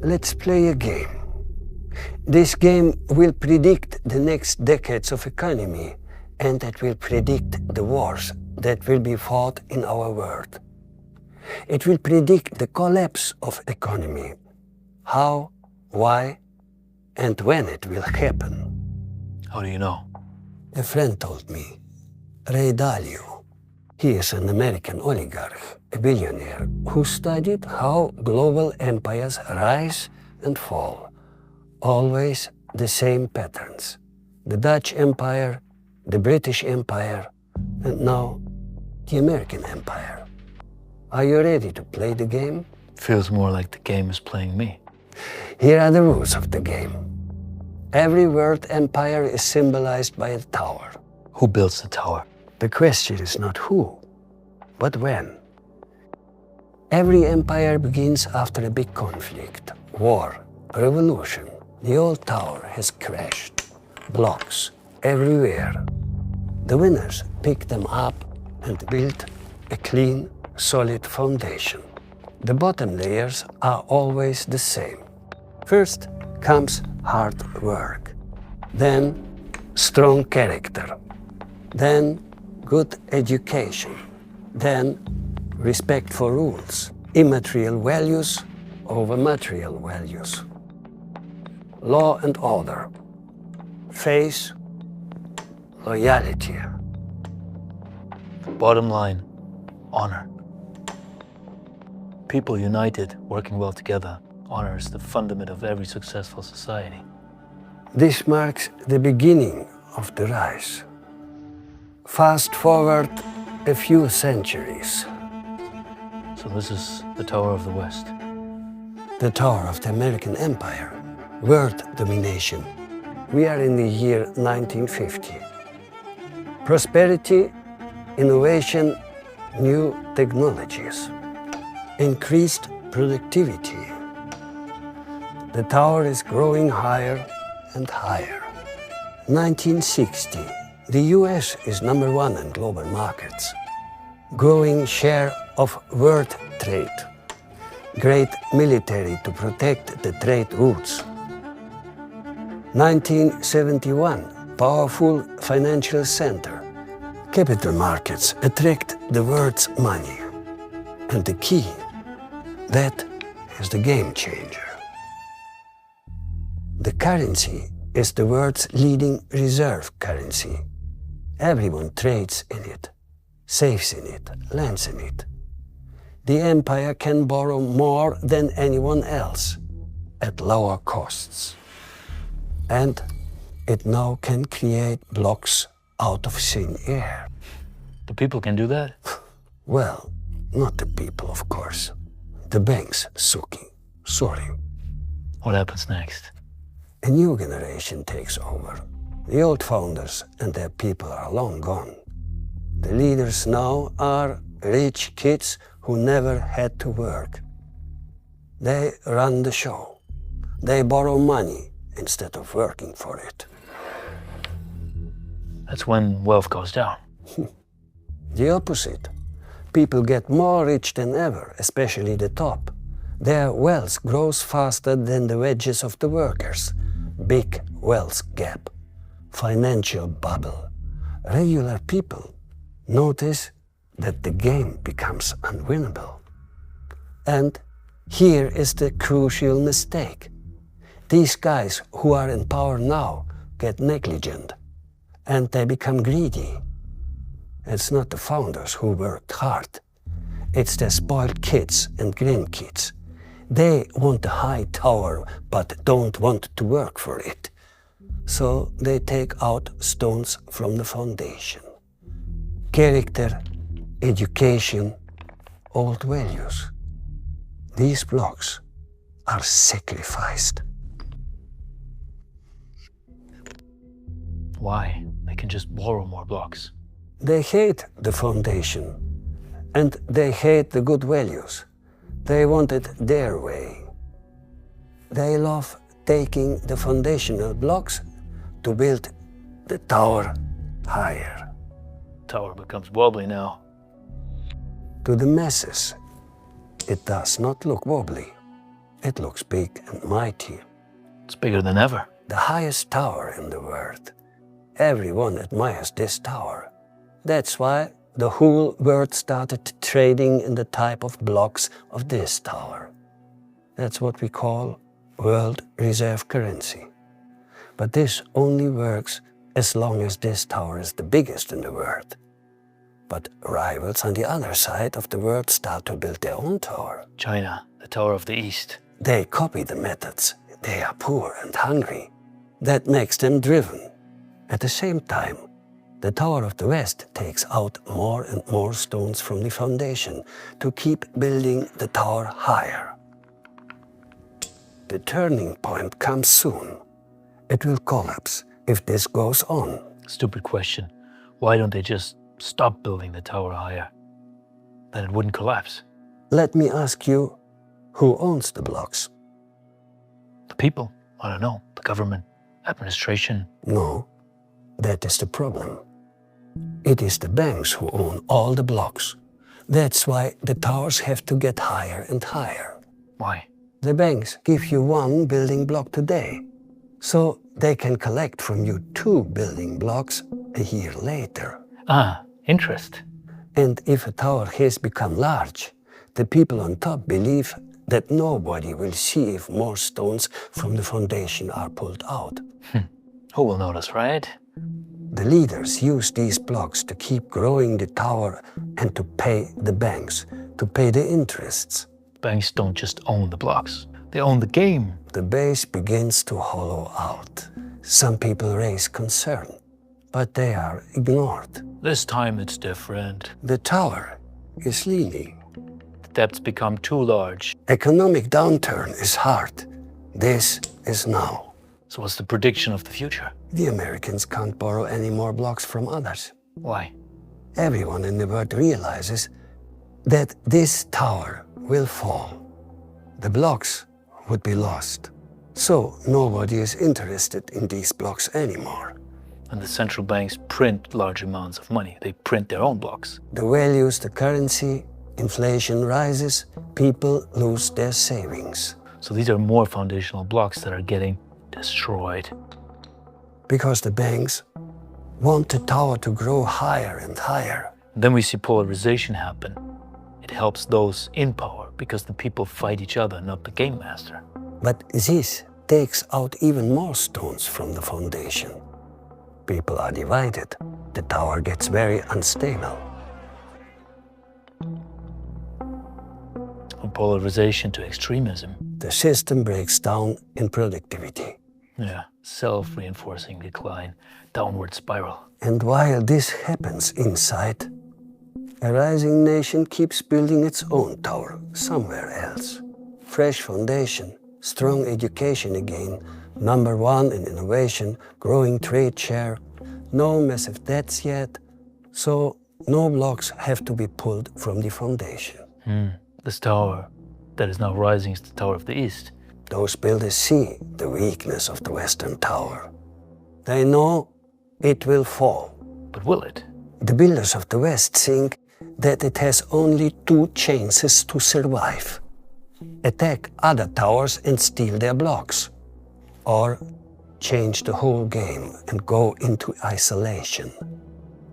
Let's play a game. This game will predict the next decades of economy, and it will predict the wars that will be fought in our world. It will predict the collapse of economy, how, why, and when it will happen. How do you know? A friend told me, Ray Dalio. He is an American oligarch, a billionaire, who studied how global empires rise and fall. Always the same patterns. The Dutch Empire, the British Empire, and now the American Empire. Are you ready to play the game? Feels more like the game is playing me. Here are the rules of the game. Every world empire is symbolized by a tower. Who builds the tower? The question is not who, but when. Every empire begins after a big conflict, war, revolution. The old tower has crashed. Blocks everywhere. The winners pick them up and build a clean, solid foundation. The bottom layers are always the same. First comes hard work, then strong character, then good education, then respect for rules, immaterial values over material values, law and order, faith, loyalty. Bottom line, honor. People united, working well together. Honor is the fundament of every successful society. This marks the beginning of the rise. Fast forward a few centuries. So this is the Tower of the West. The Tower of the American Empire, world domination. We are in the year 1950. Prosperity, innovation, new technologies, increased productivity. The tower is growing higher and higher. 1960, the US is #1 in global markets. Growing share of world trade. Great military to protect the trade routes. 1971, powerful financial center. Capital markets attract the world's money. And the key, that is the game changer. The currency is the world's leading reserve currency. Everyone trades in it, saves in it, lends in it. The empire can borrow more than anyone else at lower costs. And it now can create blocks out of thin air. The people can do that? Well, not the people, of course. The banks, Suki. Sorry. What happens next? A new generation takes over. The old founders and their people are long gone. The leaders now are rich kids who never had to work. They run the show. They borrow money instead of working for it. That's when wealth goes down. The opposite. People get more rich than ever, especially the top. Their wealth grows faster than the wages of the workers. Big wealth gap, financial bubble. Regular people notice that the game becomes unwinnable. And here is the crucial mistake. These guys who are in power now get negligent and they become greedy. It's not the founders who worked hard. It's the spoiled kids and grandkids. They want a high tower but don't want to work for it. So they take out stones from the foundation. Character, education, old values. These blocks are sacrificed. Why? They can just borrow more blocks. They hate the foundation and they hate the good values. They want it their way. They love taking the foundational blocks to build the tower higher. Tower becomes wobbly now. To the masses, it does not look wobbly. It looks big and mighty. It's bigger than ever. The highest tower in the world. Everyone admires this tower. That's why the whole world started trading in the type of blocks of this tower. That's what we call world reserve currency. But this only works as long as this tower is the biggest in the world. But rivals on the other side of the world start to build their own tower. China, the Tower of the East. They copy the methods. They are poor and hungry. That makes them driven. At the same time, the Tower of the West takes out more and more stones from the foundation to keep building the tower higher. The turning point comes soon. It will collapse if this goes on. Stupid question. Why don't they just stop building the tower higher? Then it wouldn't collapse. Let me ask you, who owns the blocks? The people? I don't know. The government? Administration? No, that is the problem. It is the banks who own all the blocks. That's why the towers have to get higher and higher. Why? The banks give you one building block today, so they can collect from you 2 building blocks a year later. Ah, interest. And if a tower has become large, the people on top believe that nobody will see if more stones from the foundation are pulled out. Who will notice, right? The leaders use these blocks to keep growing the tower and to pay the banks, to pay the interests. Banks don't just own the blocks. They own the game. The base begins to hollow out. Some people raise concern, but they are ignored. This time it's different. The tower is leaning. The debts become too large. Economic downturn is hard. This is now. So what's the prediction of the future? The Americans can't borrow any more blocks from others. Why? Everyone in the world realizes that this tower will fall. The blocks would be lost. So nobody is interested in these blocks anymore. And the central banks print large amounts of money. They print their own blocks. The values, the currency, inflation rises, people lose their savings. So these are more foundational blocks that are getting destroyed. Because the banks want the tower to grow higher and higher. Then we see polarization happen. It helps those in power because the people fight each other, not the game master. But this takes out even more stones from the foundation. People are divided. The tower gets very unstable. From polarization to extremism. The system breaks down in productivity. Yeah, self-reinforcing decline, downward spiral. And while this happens inside, a rising nation keeps building its own tower somewhere else. Fresh foundation, strong education again, #1 in innovation, growing trade share, no massive debts yet, so no blocks have to be pulled from the foundation. This tower that is now rising is the Tower of the East. Those builders see the weakness of the Western Tower. They know it will fall. But will it? The builders of the West think that it has only 2 chances to survive. Attack other towers and steal their blocks. Or change the whole game and go into isolation.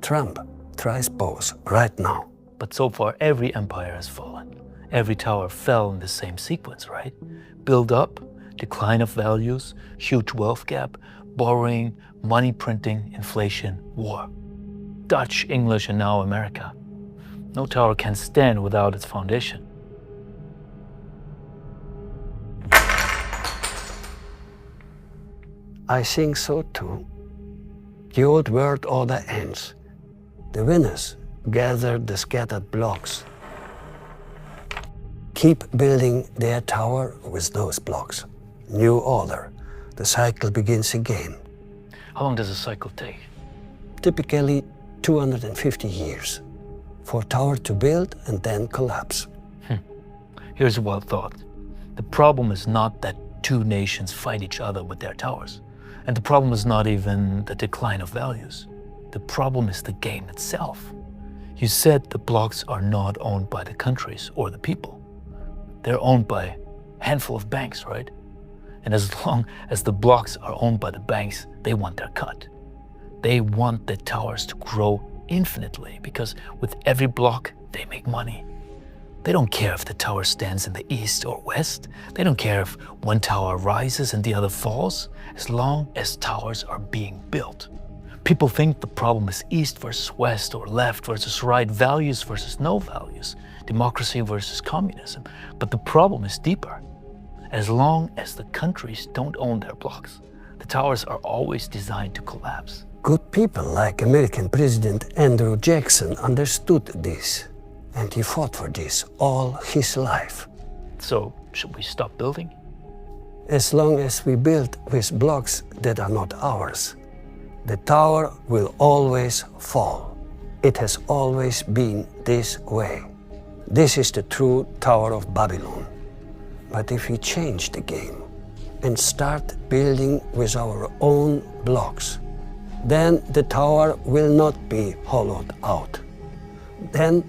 Trump tries both right now. But so far, every empire has fallen. Every tower fell in the same sequence, right? Build up, decline of values, huge wealth gap, borrowing, money printing, inflation, war. Dutch, English, and now America. No tower can stand without its foundation. I think so too. The old world order ends. The winners gather the scattered blocks. Keep building their tower with those blocks. New order. The cycle begins again. How long does a cycle take? Typically 250 years. For a tower to build and then collapse. Here's a wild thought. The problem is not that 2 nations fight each other with their towers. And the problem is not even the decline of values. The problem is the game itself. You said the blocks are not owned by the countries or the people. They're owned by handful of banks, right? And as long as the blocks are owned by the banks, they want their cut. They want the towers to grow infinitely because with every block, they make money. They don't care if the tower stands in the east or west. They don't care if one tower rises and the other falls, as long as towers are being built. People think the problem is east versus west or left versus right, values versus no values, democracy versus communism. But the problem is deeper. As long as the countries don't own their blocks, the towers are always designed to collapse. Good people like American President Andrew Jackson understood this, and he fought for this all his life. So, should we stop building? As long as we build with blocks that are not ours, the tower will always fall. It has always been this way. This is the true Tower of Babylon. But if we change the game and start building with our own blocks, then the tower will not be hollowed out. Then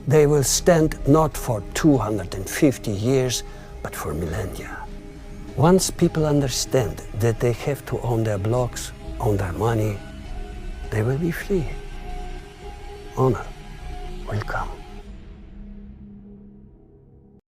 they will stand not for 250 years, but for millennia. Once people understand that they have to own their blocks, own their money, they will be free. Honor will come.